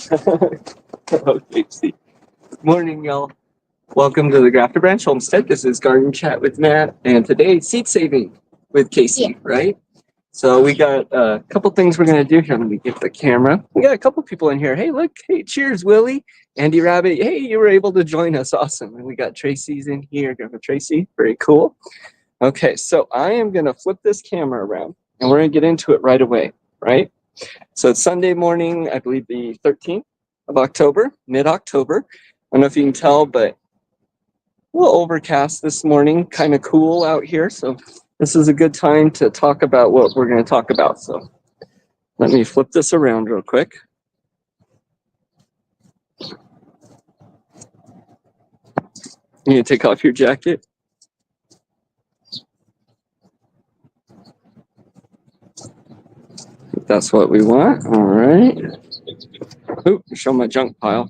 Hello, Casey. Morning, y'all. Welcome to the Grafter Branch Homestead. This is Garden Chat with Matt, and today seed saving with Casey, right? So we got a couple things we're going to do here. Let me get the camera. We got a couple people in here. Hey, look. Hey, cheers, Willie. Andy Rabbit. Hey, you were able to join us. Awesome. And we got Tracy's in here. Grandpa Tracy. Very cool. Okay, so I am going to flip this camera around, and we're going to get into it right away, right? So it's Sunday morning, I believe the 13th of October, mid-October. I don't know if you can tell, but a little overcast this morning, kind of cool out here. So this is a good time to talk about what we're going to talk about. So let me flip this around real quick. You need to take off your jacket. If that's what we want. All right. Oop, show my junk pile.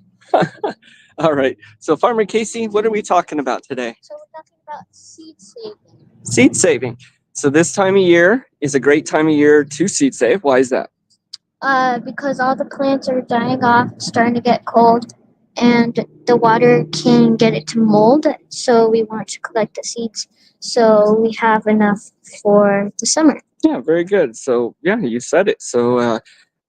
All right. So Farmer Casey, what are we talking about today? So we're talking about seed saving. Seed saving. So this time of year is a great time of year to seed save. Why is that? Because all the plants are dying off, it's starting to get cold, and the water can get it to mold. So we want to collect the seeds so we have enough for the summer. Yeah, very good. So yeah, you said it. So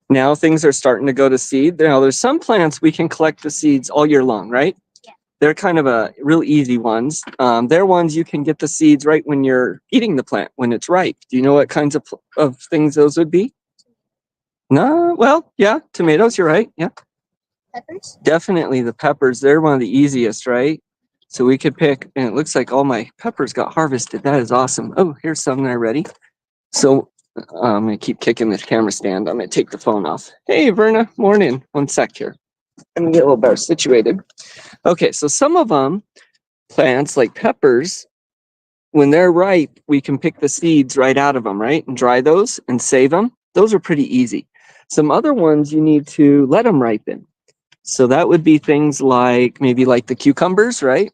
now things are starting to go to seed. Now there's some plants we can collect the seeds all year long, right? Yeah. They're kind of a real easy ones. They're ones you can get the seeds right when you're eating the plant, when it's ripe. Do you know what kinds of things those would be? No, well, yeah, tomatoes, you're right. Yeah. Peppers? Definitely the peppers. They're one of the easiest, right? So we could pick, and it looks like all my peppers got harvested. That is awesome. Oh, here's some that are ready. So I'm going to keep kicking this camera stand. I'm going to take the phone off. Hey, Verna, morning. One sec here. Let me get a little better situated. Okay, so some of them, plants like peppers, when they're ripe, we can pick the seeds right out of them, right? And dry those and save them. Those are pretty easy. Some other ones you need to let them ripen. So that would be things like maybe like the cucumbers, right?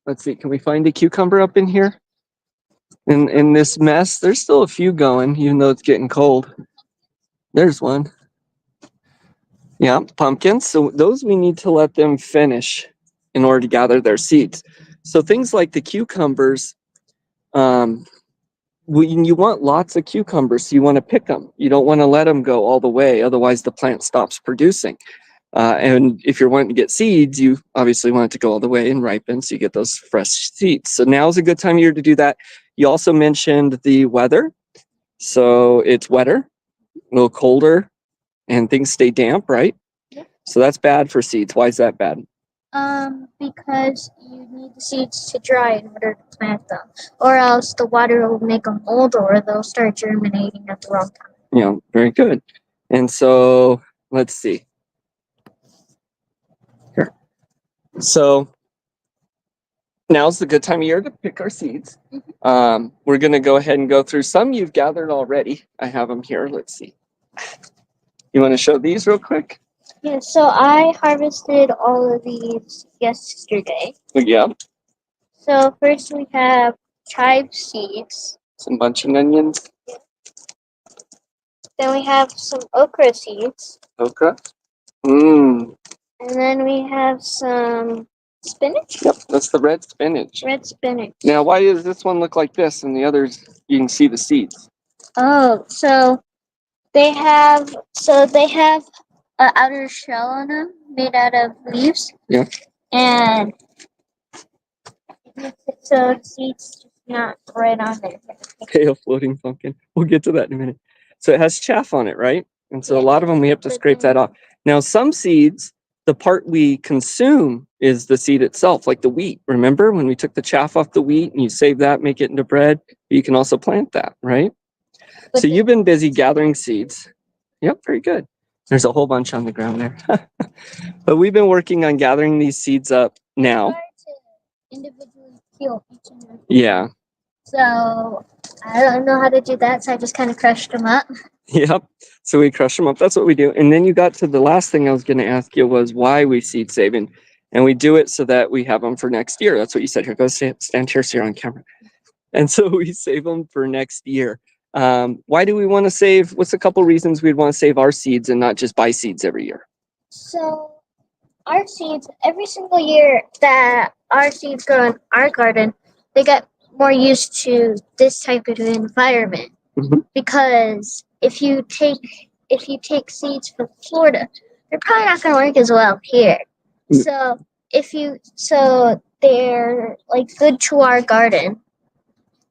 Let's see, can we find a cucumber up in here? In this mess, there's still a few going, even though it's getting cold. There's one. Yeah, pumpkins. So those we need to let them finish in order to gather their seeds. So things like the cucumbers, you want lots of cucumbers, so you want to pick them. You don't want to let them go all the way, otherwise the plant stops producing. And if you're wanting to get seeds, you obviously want it to go all the way and ripen, so you get those fresh seeds. So now's a good time of year to do that. You also mentioned the weather. So it's wetter, a little colder, and things stay damp, right? Yep. So that's bad for seeds. Why is that bad? Because you need the seeds to dry in order to plant them, or else the water will make them mold, or they'll start germinating at the wrong time. Yeah, very good. And so let's see. Here. So now's the good time of year to pick our seeds. We're going to go ahead and go through some you've gathered already. I have them here. Let's see. You want to show these real quick? Yeah, so I harvested all of these yesterday. Yeah. So first we have chive seeds. Some bunching onions. Then we have some okra seeds. Okra. Mmm. And then we have some spinach. Yep, that's the red spinach. Red spinach. Now, why does this one look like this and the others you can see the seeds? Oh, so they have an outer shell on them made out of leaves. Yeah. And so seeds not right on there. Pale floating pumpkin. We'll get to that in a minute. So it has chaff on it, right? And so a lot of them we have to scrape that off. Now, some seeds, the part we consume is the seed itself, like the wheat. Remember when we took the chaff off the wheat and you save that, make it into bread? You can also plant that, right? So you've been busy gathering seeds. Yep, very good. There's a whole bunch on the ground there. But we've been working on gathering these seeds up now. Individually peel each and every. Yeah. So I don't know how to do that, so I just kind of crushed them up. Yep. So we crush them up. That's what we do. And then you got to the last thing I was going to ask you was why we seed saving. And we do it so that we have them for next year. That's what you said. Here, go stand here so you're on camera. And so we save them for next year. Why do we want to save? What's a couple reasons we'd want to save our seeds and not just buy seeds every year? So our seeds, every single year that our seeds grow in our garden, they get more used to this type of environment. Mhm. Because if you take seeds from Florida, they're probably not going to work as well here. Mm. So they're like good to our garden.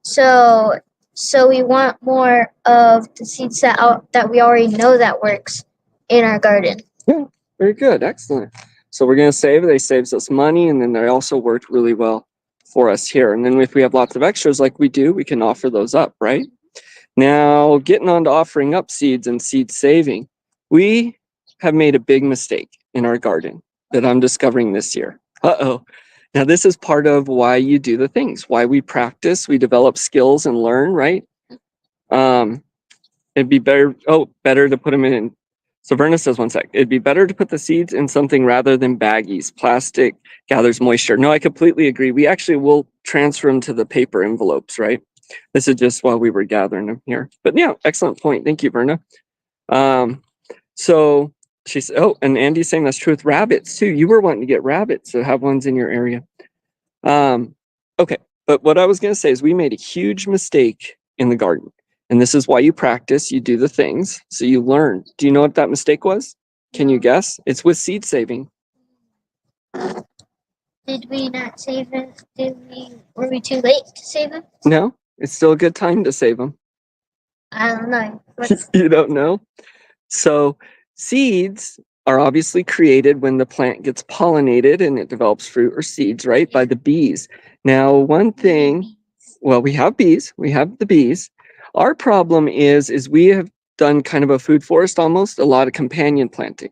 So so we want more of the seeds that we already know that works in our garden. Yeah, very good, excellent. So we're gonna save. They saves us money, and then they also worked really well for us here. And then if we have lots of extras like we do, we can offer those up, right? Now, getting on to offering up seeds and seed saving, we have made a big mistake in our garden that I'm discovering this year. Uh-oh. Now, this is part of why you do the things, why we practice, we develop skills and learn, right? It'd be better to put them in. So Verna says, one sec, it'd be better to put the seeds in something rather than baggies. Plastic gathers moisture. No, I completely agree. We actually will transfer them to the paper envelopes, right? This is just while we were gathering them here. But yeah, excellent point. Thank you, Verna. So she said, oh, and Andy's saying that's true with rabbits too. You were wanting to get rabbits, so have ones in your area. Okay, but what I was going to say is we made a huge mistake in the garden. And this is why you practice, you do the things, so you learn. Do you know what that mistake was? Can you guess? It's with seed saving. Did we not save it? Were we too late to save it? No, it's still a good time to save them. I don't know. You don't know? So seeds are obviously created when the plant gets pollinated and it develops fruit or seeds, right? By the bees. Now, one thing, well, we have bees, we have the bees. Our problem is we have done kind of a food forest almost, a lot of companion planting.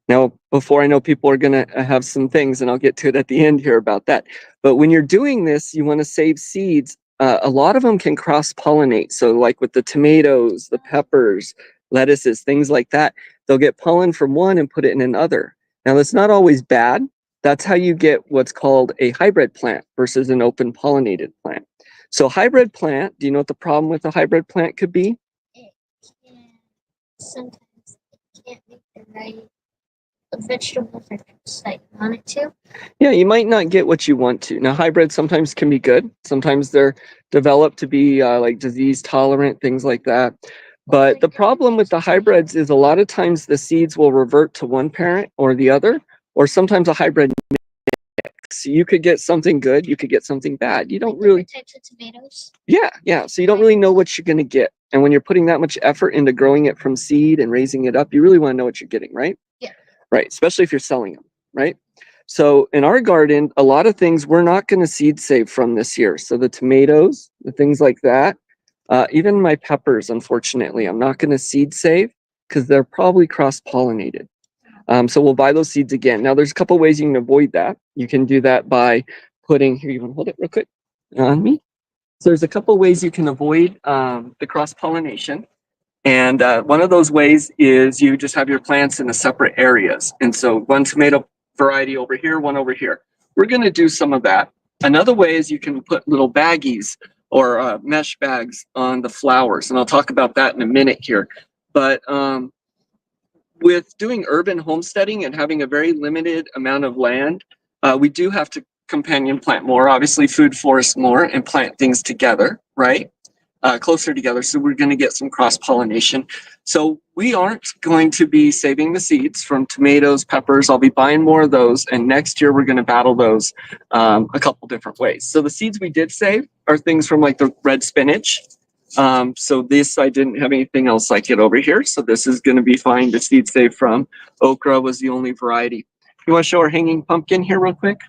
Now, before I know people are going to have some things, and I'll get to it at the end here about that. But when you're doing this, you want to save seeds. A lot of them can cross-pollinate. So like with the tomatoes, the peppers, lettuces, things like that, they'll get pollen from one and put it in another. Now, that's not always bad. That's how you get what's called a hybrid plant versus an open pollinated plant. So hybrid plant, do you know what the problem with a hybrid plant could be? Sometimes it can't make the right vegetables or fruits that you want it to. Yeah, you might not get what you want to. Now, hybrids sometimes can be good. Sometimes they're developed to be like disease tolerant, things like that. But the problem with the hybrids is a lot of times the seeds will revert to one parent or the other, or sometimes a hybrid mix. You could get something good, you could get something bad. You don't really. Types of tomatoes. Yeah. So you don't really know what you're going to get. And when you're putting that much effort into growing it from seed and raising it up, you really want to know what you're getting, right? Yeah. Right, especially if you're selling them, right? So in our garden, a lot of things we're not going to seed save from this year. So the tomatoes, the things like that, even my peppers, unfortunately, I'm not going to seed save because they're probably cross-pollinated. So we'll buy those seeds again. Now, there's a couple ways you can avoid that. You can do that by putting, here, you want to hold it real quick on me? So there's a couple ways you can avoid the cross-pollination. And one of those ways is you just have your plants in the separate areas. And so one tomato variety over here, one over here. We're going to do some of that. Another way is you can put little baggies or mesh bags on the flowers. And I'll talk about that in a minute here. But with doing urban homesteading and having a very limited amount of land, we do have to companion plant more, obviously food forest more, and plant things together, right? Closer together, so we're going to get some cross-pollination. So we aren't going to be saving the seeds from tomatoes, peppers. I'll be buying more of those, and next year we're going to battle those a couple different ways. So the seeds we did save are things from like the red spinach. So this, I didn't have anything else like it over here, so this is going to be fine to seed save from. Okra was the only variety. You want to show our hanging pumpkin here real quick?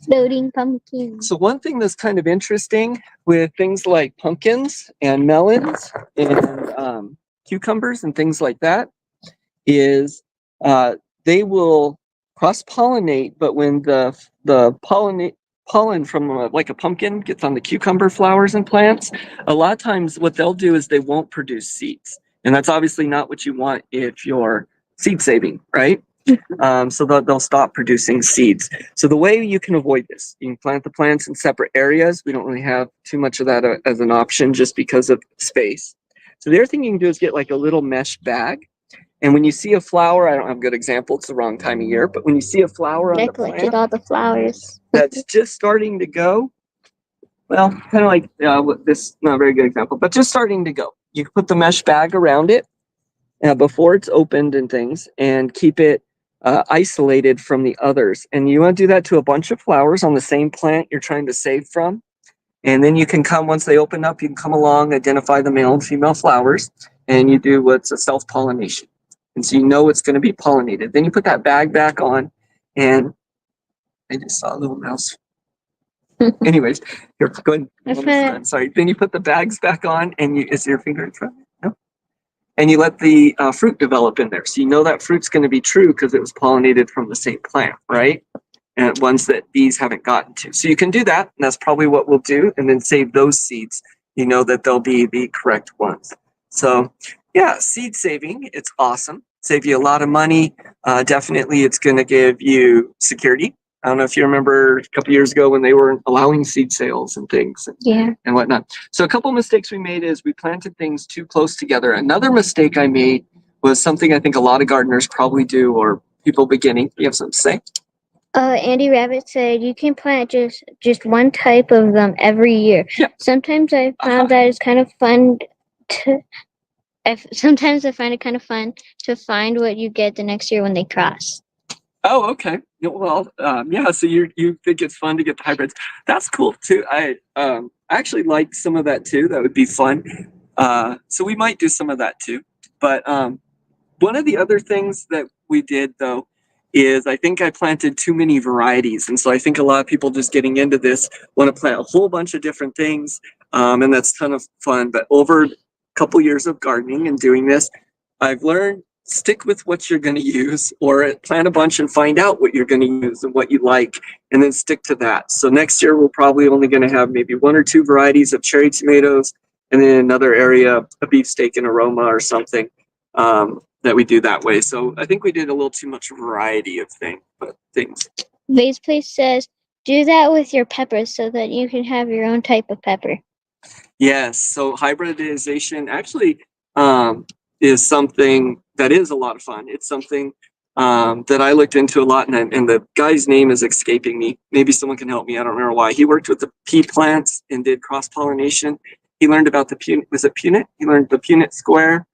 Floating pumpkin. So one thing that's kind of interesting with things like pumpkins and melons and cucumbers and things like that is they will cross-pollinate, but when the pollen from like a pumpkin gets on the cucumber flowers and plants, a lot of times what they'll do is they won't produce seeds. And that's obviously not what you want if you're seed saving, right? So they'll stop producing seeds. So the way you can avoid this, you can plant the plants in separate areas. We don't really have too much of that as an option just because of space. So the other thing you can do is get like a little mesh bag. And when you see a flower, I don't have a good example, it's the wrong time of year, but when you see a flower on I the collected plant all the flowers. that's just starting to go, well, kind of like this, not a very good example, but just starting to go. You can put the mesh bag around it before it's opened and things, and keep it isolated from the others. And you want to do that to a bunch of flowers on the same plant you're trying to save from. And then you can come, once they open up, you can come along, identify the male and female flowers, and you do what's a self-pollination. And so you know it's going to be pollinated. Then you put that bag back on, and I just saw a little mouse. Anyways, here, go ahead. I'm sorry. Then you put the bags back on, and is your finger in front? No. And you let the fruit develop in there. So you know that fruit's going to be true because it was pollinated from the same plant, right? And ones that bees haven't gotten to. So you can do that, and that's probably what we'll do, and then save those seeds. You know that they'll be the correct ones. So yeah, seed saving, it's awesome. Save you a lot of money. Definitely it's going to give you security. I don't know if you remember a couple years ago when they were allowing seed sales and things and whatnot. So a couple mistakes we made is we planted things too close together. Another mistake I made was something I think a lot of gardeners probably do, or people beginning. You have something to say? Andy Rabbit said you can plant just one type of them every year. Yeah. Sometimes I found that it's kind of fun to. Sometimes I find it kind of fun to find what you get the next year when they cross. Oh, okay. Well, yeah. So you think it's fun to get the hybrids? That's cool too. I actually like some of that too. That would be fun. So we might do some of that too. But one of the other things that we did though is I think I planted too many varieties, and so I think a lot of people just getting into this want to plant a whole bunch of different things, and that's a ton of fun. But over a couple years of gardening and doing this, I've learned stick with what you're going to use, or plant a bunch and find out what you're going to use and what you like, and then stick to that. So next year we're probably only going to have maybe one or two varieties of cherry tomatoes, and then another area a beefsteak and aroma or something that we do that way. So I think we did a little too much variety of things. Vase Place says do that with your peppers so that you can have your own type of pepper. Yes. So hybridization actually is something that is a lot of fun. It's something that I looked into a lot, and the guy's name is escaping me. Maybe someone can help me. I don't remember why. He worked with the pea plants and did cross pollination. He learned about the punit. Was it punit? He learned the punit square.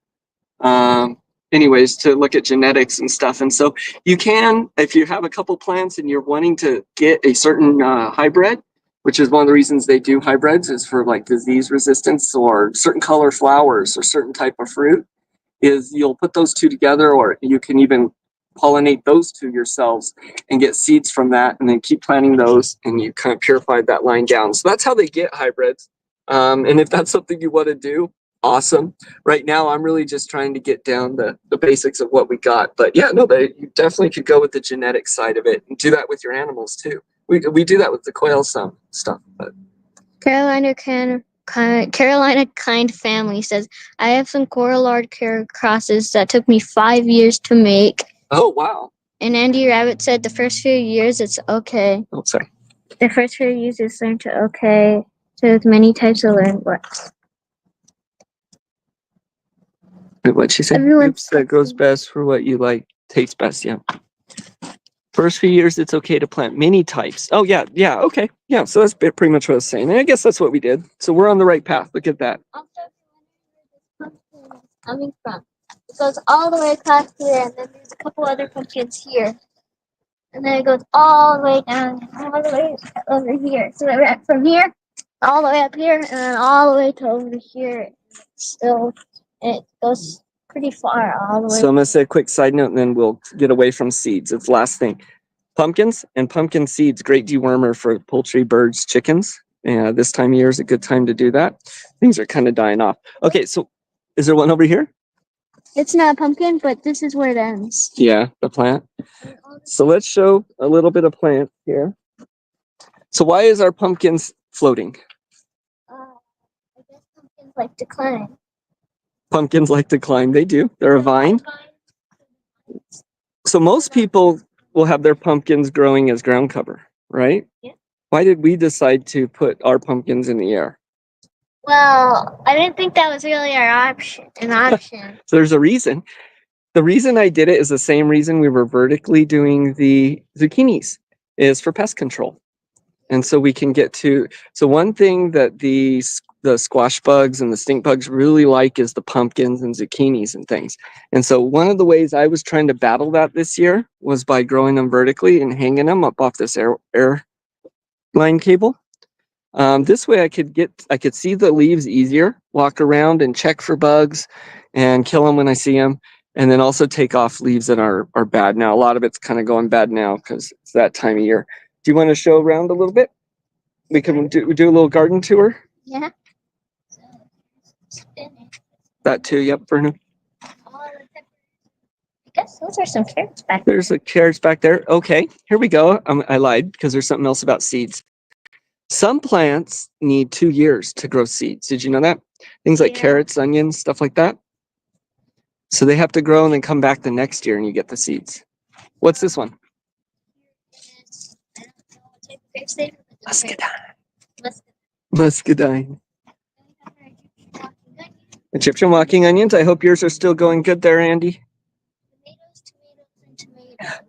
Anyways, to look at genetics and stuff. And so you can, if you have a couple plants and you're wanting to get a certain hybrid, which is one of the reasons they do hybrids, is for like disease resistance or certain color flowers or certain type of fruit, is you'll put those two together, or you can even pollinate those two yourselves and get seeds from that, and then keep planting those, and you kind of purified that line down. So that's how they get hybrids. And if that's something you want to do, awesome. Right now, I'm really just trying to get down the basics of what we got. But yeah, no, you definitely could go with the genetic side of it and do that with your animals too. We do that with the quail some stuff. But Carolina Kind Family says I have some Corallard crosses that took me 5 years to make. Oh wow! And Andy Rabbit said the first few years it's okay. Oh sorry. The first few years is learn to okay. So there's many types of learned words. What'd she say? Oops, that goes best for what you like, tastes best. Yeah. First few years, it's okay to plant many types. Oh yeah, okay, yeah. So that's pretty much what I was saying. And I guess that's what we did. So we're on the right path. Look at that. Also, where this pumpkin is coming from, it goes all the way across here, and then there's a couple other pumpkins here, and then it goes all the way down, all the way over here. So from here, all the way up here, and then all the way to over here. Still, it goes pretty far all the way. So I'm going to say a quick side note, and then we'll get away from seeds. It's the last thing. Pumpkins and pumpkin seeds, great dewormer for poultry, birds, chickens. This time of year is a good time to do that. Things are kind of dying off. Okay, so is there one over here? It's not a pumpkin, but this is where it ends. Yeah, the plant. So let's show a little bit of plant here. So why is our pumpkins floating? I guess pumpkins like to climb. Pumpkins like to climb. They do. They're a vine. So most people will have their pumpkins growing as ground cover, right? Yeah. Why did we decide to put our pumpkins in the air? Well, I didn't think that was really an option. So there's a reason. the reason I did it is the same reason we were vertically doing the zucchinis, is for pest control. And so we can get to, so one thing that the squash bugs and the stink bugs really like is the pumpkins and zucchinis and things. And so one of the ways I was trying to battle that this year was by growing them vertically and hanging them up off this air line cable. This way I could see the leaves easier, walk around and check for bugs and kill them when I see them. And then also take off leaves that are bad. Now, a lot of it's kind of going bad now because it's that time of year. Do you want to show around a little bit? We can do a little garden tour. Yeah. That too, yep, Vernon. I guess those are some carrots back there. There's the carrots back there. Okay, here we go. I lied because there's something else about seeds. Some plants need 2 years to grow seeds. Did you know that? Things like carrots, onions, stuff like that. So they have to grow and then come back the next year and you get the seeds. What's this one? Muscadine. Egyptian walking onions. I hope yours are still going good there, Andy.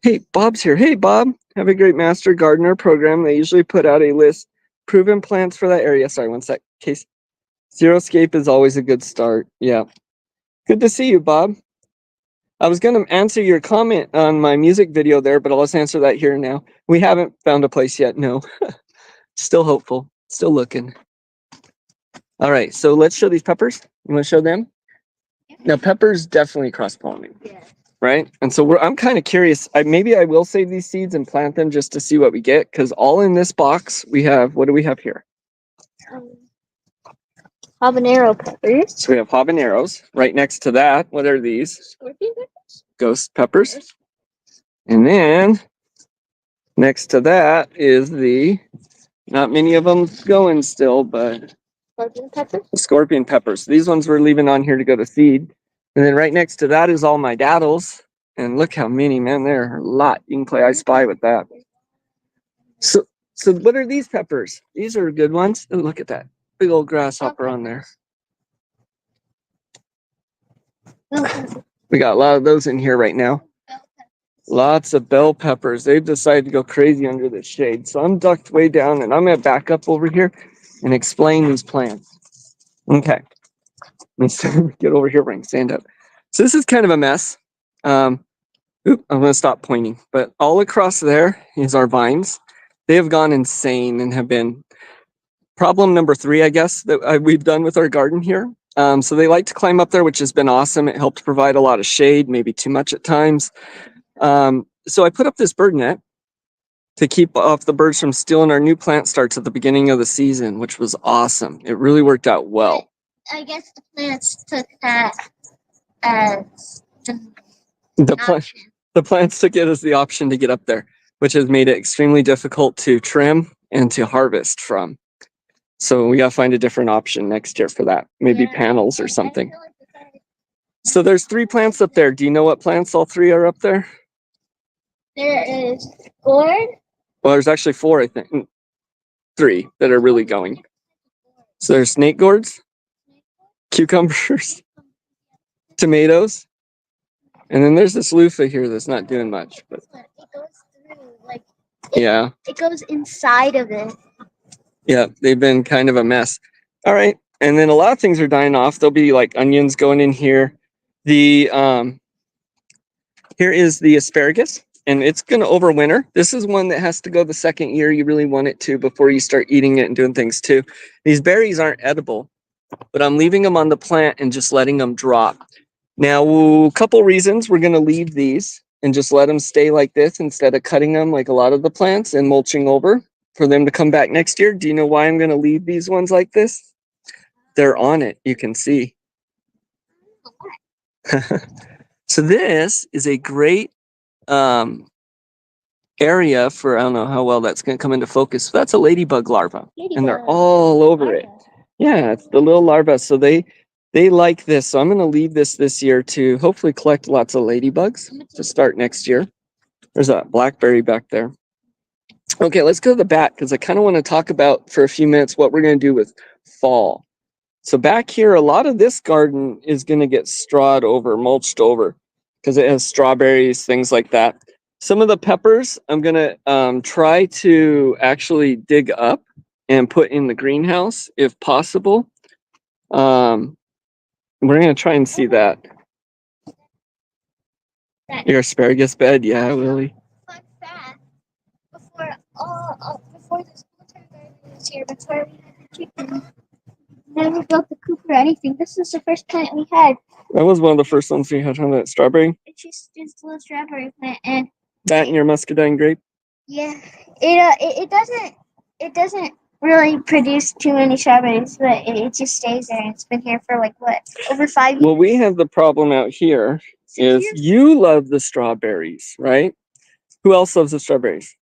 Hey, Bob's here. Hey, Bob. Have a great master gardener program. They usually put out a list. Proven plants for that area. Sorry, one sec. Case. Xeriscape is always a good start. Yeah. Good to see you, Bob. I was going to answer your comment on my music video there, but I'll just answer that here now. We haven't found a place yet. No. Still hopeful. Still looking. All right. So let's show these peppers. You want to show them? Now, peppers definitely cross-pollinate. Yeah. Right? And so I'm kind of curious. Maybe I will save these seeds and plant them just to see what we get. Because all in this box, we have, what do we have here? Habanero peppers. So we have habaneros. Right next to that, what are these? Scorpion peppers. Ghost peppers. And then next to that is not many of them going still, but Scorpion peppers. Scorpion peppers. These ones we're leaving on here to go to seed. And then right next to that is all my daddles. And look how many, man, there are a lot. You can play I Spy with that. So what are these peppers? These are good ones. Oh, look at that. Big old grasshopper on there. We got a lot of those in here right now. Lots of bell peppers. They've decided to go crazy under the shade. So I'm ducked way down and I'm going to back up over here and explain these plants. Okay. Let's get over here where I can stand up. So this is kind of a mess. I'm going to stop pointing. But all across there is our vines. They have gone insane and have been problem number 3, I guess, that we've done with our garden here. So they like to climb up there, which has been awesome. It helped provide a lot of shade, maybe too much at times. So I put up this bird net to keep off the birds from stealing our new plant starts at the beginning of the season, which was awesome. It really worked out well. I guess the plants took that as the plants took it as the option to get up there, which has made it extremely difficult to trim and to harvest from. So we got to find a different option next year for that. Maybe panels or something. So there's 3 plants up there. Do you know what plants all 3 are up there? There is gourd. Well, there's actually 4, I think. 3 that are really going. So there's snake gourds, cucumbers, tomatoes, and then there's this loofah here that's not doing much. But it goes through, like, it goes inside of it. Yeah, they've been kind of a mess. All right, and then a lot of things are dying off. There'll be like onions going in here. Here is the asparagus, and it's going to overwinter. This is one that has to go the second year you really want it to before you start eating it and doing things too. These berries aren't edible, but I'm leaving them on the plant and just letting them drop. Now, a couple reasons we're going to leave these and just let them stay like this instead of cutting them like a lot of the plants and mulching over for them to come back next year. Do you know why I'm going to leave these ones like this? They're on it, you can see. So this is a great area for, I don't know how well that's going to come into focus. That's a ladybug larva, and they're all over it. Yeah, it's the little larva. So they like this. So I'm going to leave this year to hopefully collect lots of ladybugs to start next year. There's a blackberry back there. Okay, let's go to the back because I kind of want to talk about for a few minutes what we're going to do with fall. So back here, a lot of this garden is going to get strawed over, mulched over. because it has strawberries, things like that. Some of the peppers I'm gonna try to actually dig up and put in the greenhouse if possible. We're gonna try and see that. Your asparagus bed, yeah, Willie. Fun fact: before this military garden was here, before we had the chicken, never built the coop or anything. This is the first plant we had. That was one of the first ones we had on that strawberry. It's just a little strawberry plant, and that and your muscadine grape. Yeah, it doesn't really produce too many strawberries, but it just stays there. And it's been here for like what, over 5 years. Well, we have the problem out here is you love the strawberries, right? Who else loves the strawberries?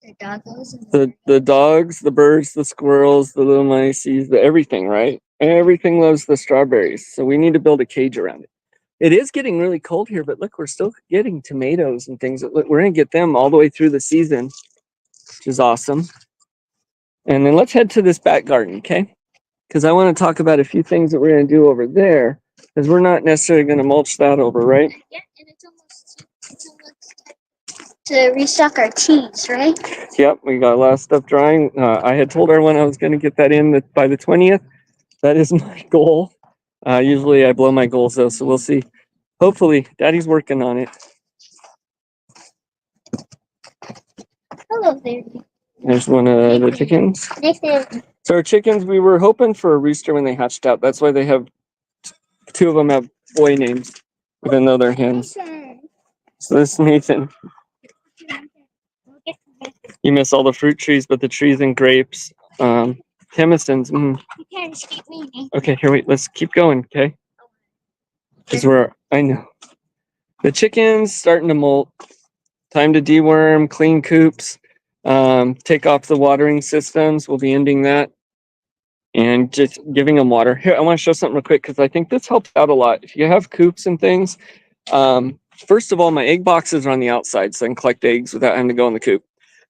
The doggos. The dogs, the birds, the squirrels, the little mices, the everything, right? Everything loves the strawberries. So we need to build a cage around it. It is getting really cold here, but look, we're still getting tomatoes and things. We're going to get them all the way through the season, which is awesome. And then let's head to this back garden, okay? Because I want to talk about a few things that we're going to do over there, because we're not necessarily going to mulch that over, right? Yeah, and it's almost time to restock our cheese, right? Yep, we got a lot of stuff drying. I had told everyone I was going to get that in by the 20th. That is my goal. Usually I blow my goals though, so we'll see. Hopefully, Daddy's working on it. Hello there. There's one of the chickens. Nathan. So our chickens, we were hoping for a rooster when they hatched out. That's why they have two of them have boy names, even though they're hens. So this is Nathan. You miss all the fruit trees, but the trees and grapes. Temesons. You can't escape me, Nathan. Okay, here, wait. Let's keep going, okay? Because I know. The chickens starting to molt. Time to deworm, clean coops, take off the watering systems. We'll be ending that. And just giving them water. Here, I want to show something real quick because I think this helps out a lot. If you have coops and things, first of all, my egg boxes are on the outside, so I can collect eggs without having to go in the coop.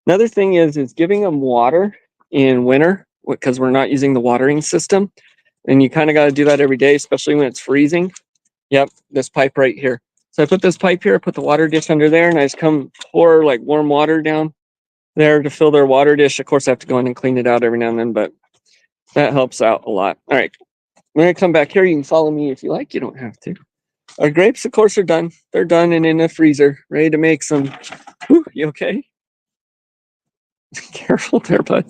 Another thing is giving them water in winter because we're not using the watering system. And you kind of got to do that every day, especially when it's freezing. Yep, this pipe right here. So I put this pipe here, put the water dish under there, and I just come pour like warm water down there to fill their water dish. Of course, I have to go in and clean it out every now and then, but that helps out a lot. All right, we're gonna come back here. You can follow me if you like. You don't have to. Our grapes, of course, are done. They're done and in the freezer, ready to make some. Whew, you okay? Careful there, bud.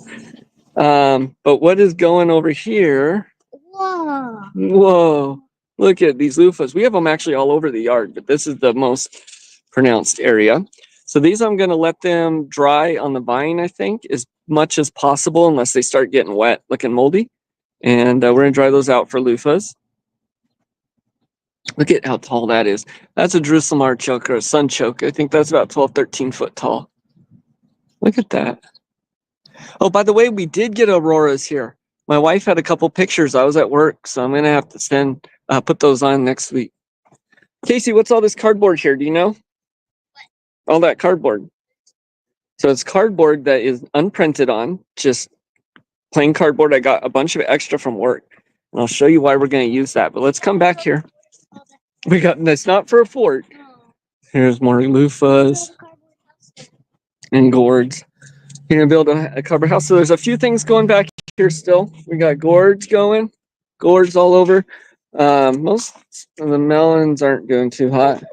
But what is going over here? Whoa. Whoa. Look at these loofahs. We have them actually all over the yard, but this is the most pronounced area. So these I'm going to let them dry on the vine, I think, as much as possible, unless they start getting wet, looking moldy. And we're going to dry those out for loofahs. Look at how tall that is. That's a Jerusalem artichoke or a sunchoke. I think that's about 12, 13 foot tall. Look at that. Oh, by the way, we did get auroras here. My wife had a couple pictures. I was at work, so I'm going to have to put those on next week. Casey, what's all this cardboard here? Do you know? All that cardboard. So it's cardboard that is unprinted on, just plain cardboard. I got a bunch of extra from work, and I'll show you why we're going to use that. But let's come back here. That's not for a fort. Here's more loofahs and gourds. You're going to build a cardboard house. So there's a few things going back here still. We got gourds going, gourds all over. Most of the melons aren't doing too hot.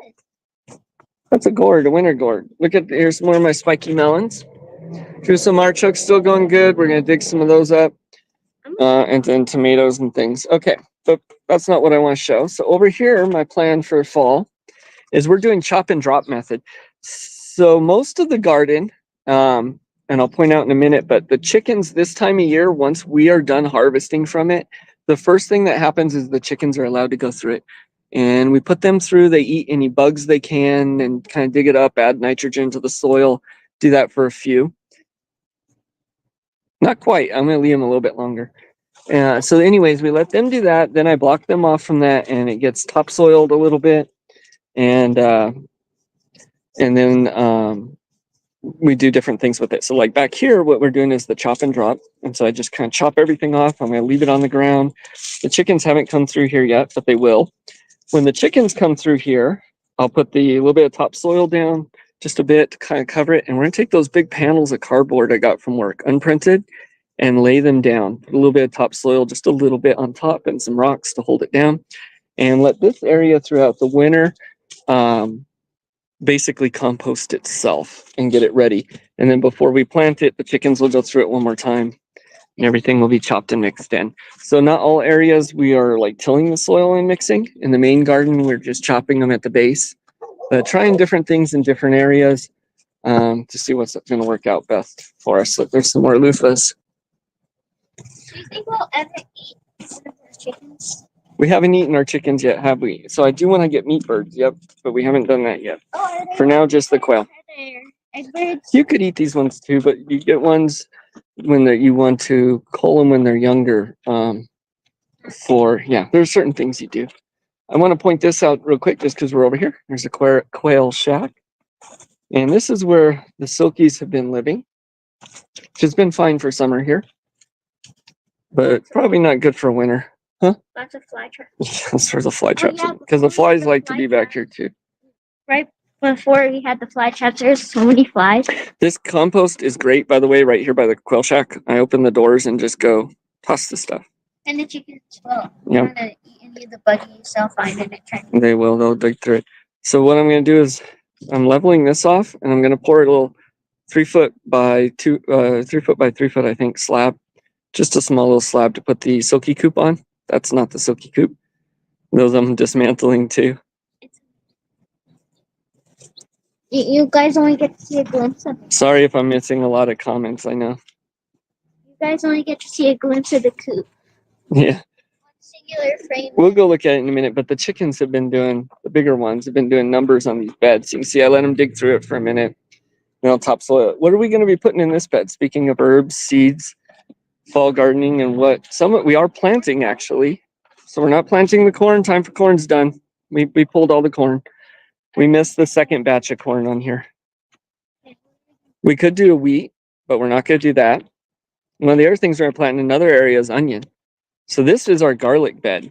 That's a gourd, a winter gourd. Here's more of my spiky melons. Here's some artichokes still going good. We're going to dig some of those up. And then tomatoes and things. Okay, but that's not what I want to show. So over here, my plan for fall is we're doing chop and drop method. So most of the garden, and I'll point out in a minute, but the chickens this time of year, once we are done harvesting from it, the first thing that happens is the chickens are allowed to go through it. And we put them through, they eat any bugs they can and kind of dig it up, add nitrogen to the soil, do that for a few. Not quite, I'm gonna leave them a little bit longer. So anyways, we let them do that, then I block them off from that and it gets topsoiled a little bit. And then we do different things with it. So like back here, what we're doing is the chop and drop. And so I just kind of chop everything off. I'm going to leave it on the ground. The chickens haven't come through here yet, but they will. When the chickens come through here, I'll put the little bit of topsoil down, just a bit to kind of cover it. And we're gonna take those big panels of cardboard I got from work, unprinted, and lay them down. Put a little bit of topsoil, just a little bit on top, and some rocks to hold it down. And let this area throughout the winter basically compost itself and get it ready. And then before we plant it, the chickens will go through it one more time and everything will be chopped and mixed in. So not all areas we are like tilling the soil and mixing. In the main garden, we're just chopping them at the base. Trying different things in different areas to see what's going to work out best for us. So there's some more loofahs. Do you think we'll ever eat one of those chickens? We haven't eaten our chickens yet, have we? So I do want to get meat birds, yep, but we haven't done that yet. Oh, for now, just the quail. Egg birds? You could eat these ones too, but you get ones when you want to cull them when they're younger. There's certain things you do. I want to point this out real quick just because we're over here. There's a quail shack. And this is where the silkies have been living, which has been fine for summer here, but probably not good for winter. Huh? Lots of fly traps. Yes, there's a fly traps yeah, because the flies like to be back here too. Right before we had the fly traps, there's so many flies. This compost is great, by the way, right here by the quail shack. I open the doors and just go toss the stuff. And the chickens as well. Yeah. Want to eat any of the buggy yourself, find it. They will. They'll dig through it. So what I'm going to do is I'm leveling this off, and I'm going to pour a little 3 foot by 3 foot by 3 foot, I think, slab. Just a small little slab to put the silky coop on. That's not the silky coop. Those I'm dismantling too. You guys only get to see a glimpse of it. Sorry if I'm missing a lot of comments, I know. You guys only get to see a glimpse of the coop. Yeah. One singular frame. We'll go look at it in a minute, but the chickens have been doing, the bigger ones have been doing numbers on these beds. You can see I let them dig through it for a minute. You know, topsoil. What are we going to be putting in this bed? Speaking of herbs, seeds, fall gardening, and we are planting actually. So we're not planting the corn. Time for corn's done. We pulled all the corn. We missed the second batch of corn on here. We could do a wheat, but we're not going to do that. One of the other things we're going to plant in another area is onion. So this is our garlic bed.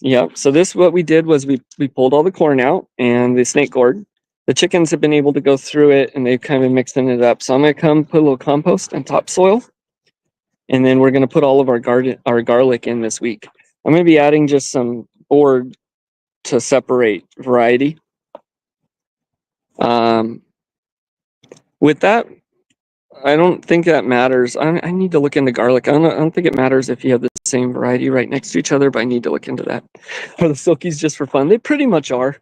Yep. So what we did was we pulled all the corn out and the snake gourd. The chickens have been able to go through it and they've kind of been mixing it up. So I'm going to come put a little compost and topsoil. And then we're going to put all of our garlic in this week. I'm going to be adding just some board to separate variety. With that, I don't think that matters. I need to look into garlic. I don't think it matters if you have the same variety right next to each other, but I need to look into that. Are the silkies just for fun? They pretty much are.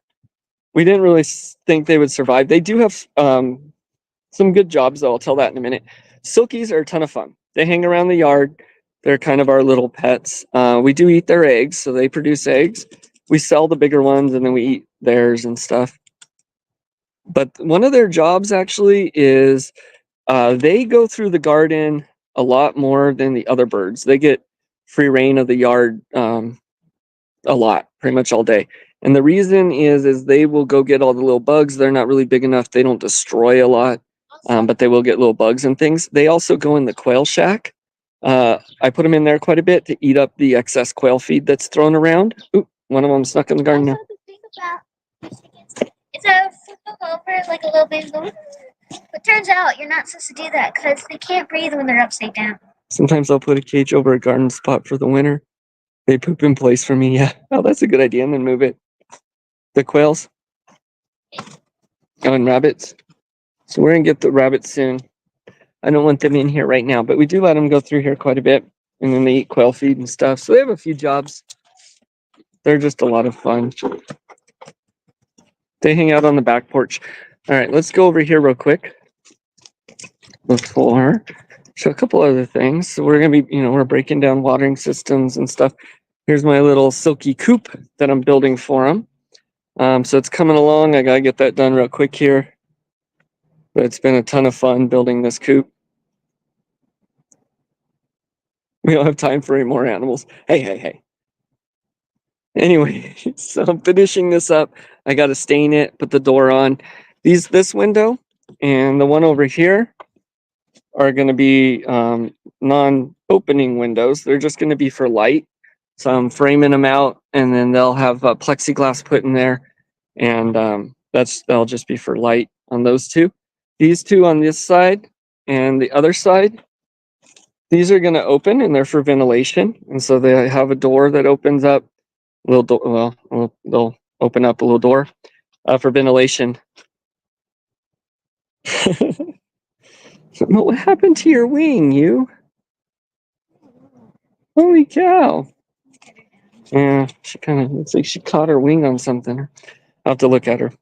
We didn't really think they would survive. They do have some good jobs, though. I'll tell that in a minute. Silkies are a ton of fun. They hang around the yard. They're kind of our little pets. We do eat their eggs, so they produce eggs. We sell the bigger ones, and then we eat theirs and stuff. But one of their jobs actually is they go through the garden a lot more than the other birds. They get free reign of the yard a lot, pretty much all day. And the reason is they will go get all the little bugs. They're not really big enough. They don't destroy a lot, but they will get little bugs and things. They also go in the quail shack. I put them in there quite a bit to eat up the excess quail feed that's thrown around. Ooh, one of them snuck in the garden now. It's a flip over like a little baby balloon. But turns out you're not supposed to do that because they can't breathe when they're upside down. Sometimes I'll put a cage over a garden spot for the winter. They poop in place for me. Yeah. Oh, that's a good idea. And then move it. The quails. Oh, and rabbits. So we're going to get the rabbits soon. I don't want them in here right now, but we do let them go through here quite a bit. And then they eat quail feed and stuff. So they have a few jobs. They're just a lot of fun. They hang out on the back porch. All right, let's go over here real quick before show a couple other things. So we're going to be, we're breaking down watering systems and stuff. Here's my little silky coop that I'm building for them. So it's coming along. I got to get that done real quick here. But it's been a ton of fun building this coop. We don't have time for any more animals. Hey. Anyway, so I'm finishing this up. I got to stain it, put the door on. This window and the one over here are going to be non-opening windows. They're just going to be for light. So I'm framing them out, and then they'll have plexiglass put in there. And that'll just be for light on those two. These two on this side and the other side, these are going to open and they're for ventilation. And so they have a door that opens up, they'll open up a little door for ventilation. What happened to your wing, you? Holy cow. Yeah, she kind of looks like she caught her wing on something. I'll have to look at her.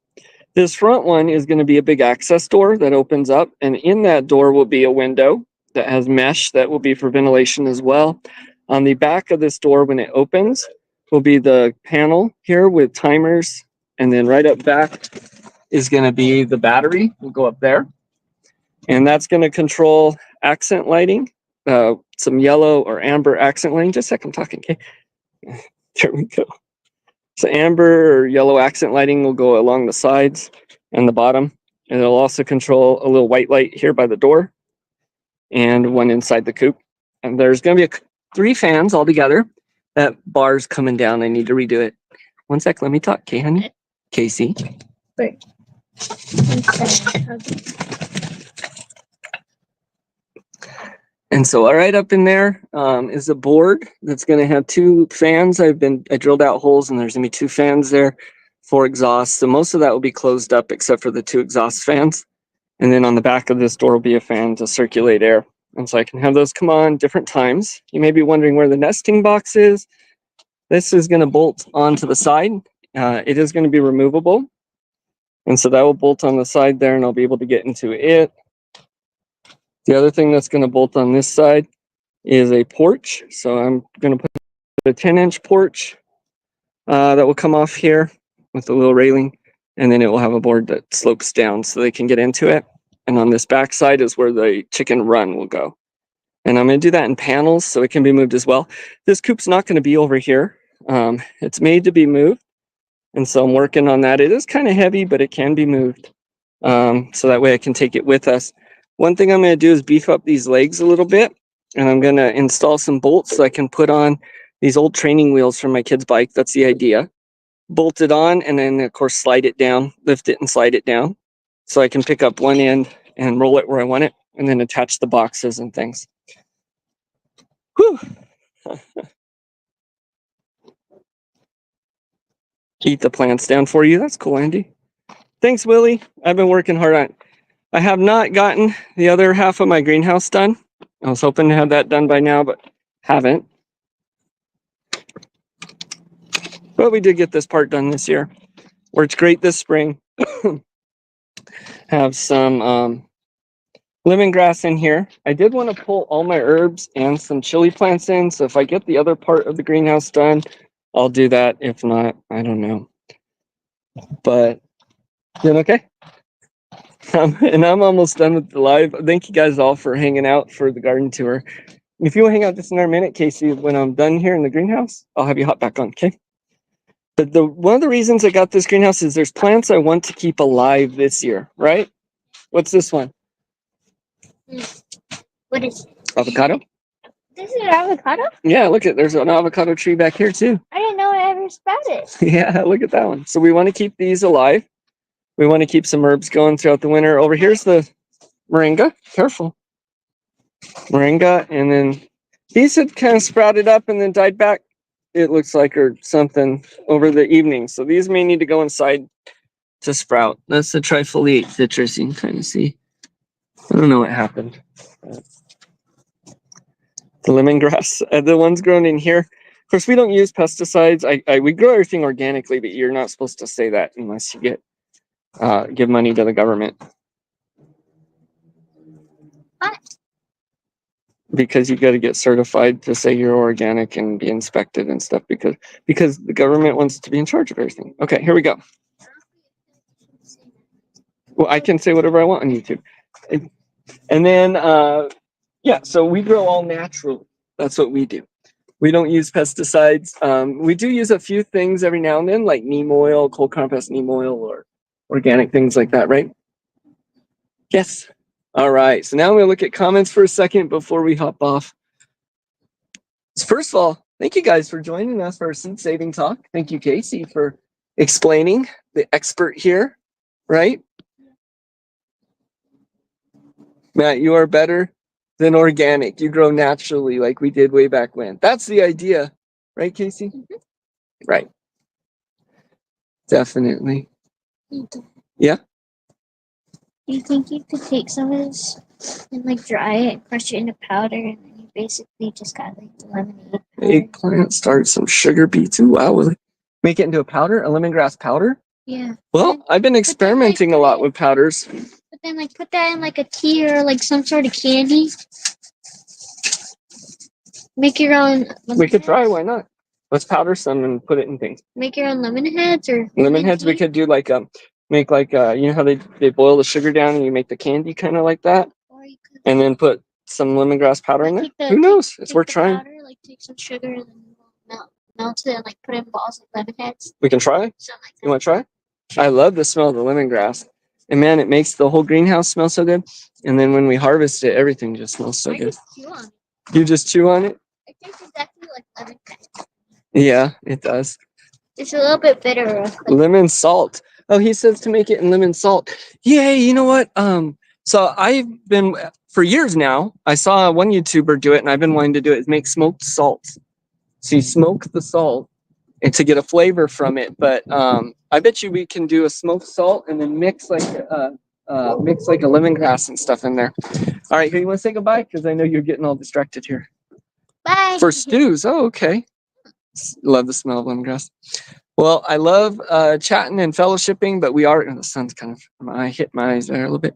This front one is going to be a big access door that opens up, and in that door will be a window that has mesh that will be for ventilation as well. On the back of this door, when it opens, will be the panel here with timers, and then right up back is going to be the battery. We'll go up there, and that's going to control accent lighting, some yellow or amber accent lighting. Just a second, talking, okay? There we go. So amber or yellow accent lighting will go along the sides and the bottom. And it'll also control a little white light here by the door and one inside the coop. And there's going to be 3 fans altogether. That bar's coming down. I need to redo it. One sec. Let me talk. Okay, honey? Casey. Wait. And so right up in there is a board that's going to have 2 fans. I drilled out holes, and there's going to be 2 fans there for exhaust. So most of that will be closed up except for the 2 exhaust fans. And then on the back of this door will be a fan to circulate air. And so I can have those come on different times. You may be wondering where the nesting box is. This is going to bolt onto the side. It is going to be removable. And so that will bolt on the side there, and I'll be able to get into it. The other thing that's going to bolt on this side is a porch. So I'm going to put a 10-inch porch that will come off here with a little railing, and then it will have a board that slopes down so they can get into it. And on this back side is where the chicken run will go. And I'm going to do that in panels so it can be moved as well. This coop's not going to be over here. It's made to be moved. And so I'm working on that. It is kind of heavy, but it can be moved. So that way I can take it with us. One thing I'm going to do is beef up these legs a little bit, and I'm going to install some bolts so I can put on these old training wheels from my kid's bike. That's the idea. Bolt it on, and then of course slide it down, lift it and slide it down, so I can pick up one end and roll it where I want it, and then attach the boxes and things. Whew. Eat the plants down for you. That's cool, Andy. Thanks, Willie. I've been working hard on it. I have not gotten the other half of my greenhouse done. I was hoping to have that done by now, but haven't. But we did get this part done this year. Worked great this spring. Have some lemongrass in here. I did want to pull all my herbs and some chili plants in, so if I get the other part of the greenhouse done, I'll do that. If not, I don't know. But doing okay? And I'm almost done with the live. Thank you guys all for hanging out for the garden tour. If you will hang out just another minute, Casey, when I'm done here in the greenhouse, I'll have you hop back on, okay? But one of the reasons I got this greenhouse is there's plants I want to keep alive this year, right? What's this one? What is it? Avocado? This is an avocado? Yeah, look at, there's an avocado tree back here too. I didn't know it ever sprouted. Yeah, look at that one. So we want to keep these alive. We want to keep some herbs going throughout the winter. Over here's the moringa. Careful. Moringa, and then these had kind of sprouted up and then died back, it looks like, or something over the evening. So these may need to go inside to sprout. That's the trifoliate citrus. You can kind of see. I don't know what happened. The lemongrass, the ones grown in here. Of course, we don't use pesticides. We grow everything organically, but you're not supposed to say that unless you get give money to the government. What? Because you got to get certified to say you're organic and be inspected and stuff, because the government wants to be in charge of everything. Okay, here we go. Well, I can say whatever I want on YouTube. And then, yeah, so we grow all naturally. That's what we do. We don't use pesticides. We do use a few things every now and then, like neem oil, cold compressed neem oil, or organic things like that, right? Yes. All right. So now I'm going to look at comments for a second before we hop off. So first of all, thank you guys for joining us for our seed saving talk. Thank you, Casey, for explaining the expert here, right? Matt, you are better than organic. You grow naturally like we did way back when. That's the idea, right, Casey? Mhm. Right. Definitely. Do Yeah. you think you could take some of this and like dry it and crush it into powder, and then you basically just got like lemonade powder? Eggplant, start some sugar beets. Ooh, wow. Will it make it into a powder, a lemongrass powder? Yeah. Well, I've been experimenting a lot with powders. But then like put that in like a tea or like some sort of candy. Make your own. We could try. Why not? Let's powder some and put it in things. Make your own lemon heads or Lemon heads. We could do like make like you know how they boil the sugar down and you make the candy kind of like that, Or you could and then put some lemongrass powder in there. Who knows? It's worth trying. Powder, like take some sugar and then melt it and like put it in balls like lemon heads. We can try. Something like that. You want to try? I love the smell of the lemongrass, and man, it makes the whole greenhouse smell so good. And then when we harvest it, everything just smells so good. Just chew on it. You just chew on it? It tastes exactly like lemon heads. Yeah, it does. It's a little bit bitter. Lemon salt. Oh, he says to make it in lemon salt. Yay, you know what? So I've been for years now. I saw one YouTuber do it, and I've been wanting to do it. Is make smoked salt. So you smoke the salt, and to get a flavor from it. But I bet you we can do a smoked salt and then mix like a lemongrass and stuff in there. All right, here you want to say goodbye because I know you're getting all distracted here. Bye. For stews. Oh, okay. Love the smell of lemongrass. Well, I love chatting and fellowshipping, but we are, the sun's kind of, I hit my eyes there a little bit.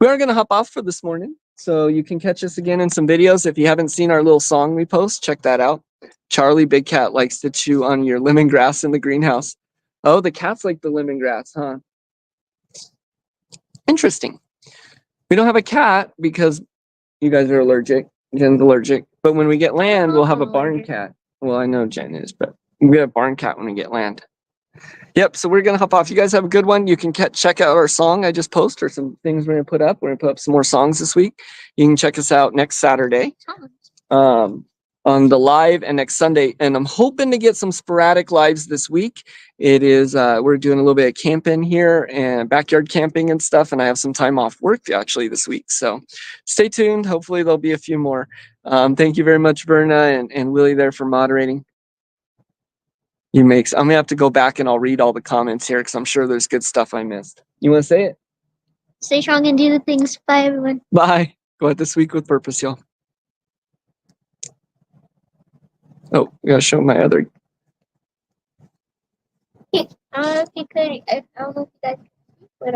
We are going to hop off for this morning. So you can catch us again in some videos. If you haven't seen our little song we post, check that out. Charlie Big Cat likes to chew on your lemongrass in the greenhouse. Oh, the cats like the lemongrass, huh? Interesting. We don't have a cat because you guys are allergic. Jen's allergic. But when we get land, we'll have a barn cat. Well, I know Jen is, but we have a barn cat when we get land. Yep, so we're going to hop off. You guys have a good one. You can check out our song I just posted or some things we're going to put up. We're going to put up some more songs this week. You can check us out next Saturday on the live and next Sunday. And I'm hoping to get some sporadic lives this week. It is, we're doing a little bit of camping here and backyard camping and stuff. And I have some time off work actually this week. So stay tuned. Hopefully there'll be a few more. Thank you very much, Verna and Willie there for moderating. I'm gonna have to go back and I'll read all the comments here because I'm sure there's good stuff I missed. You want to say it? Stay strong and do the things. Bye, everyone. Bye. Go out this week with purpose, y'all. Oh, I gotta show my other. I don't know if you could. I don't know if you guys. But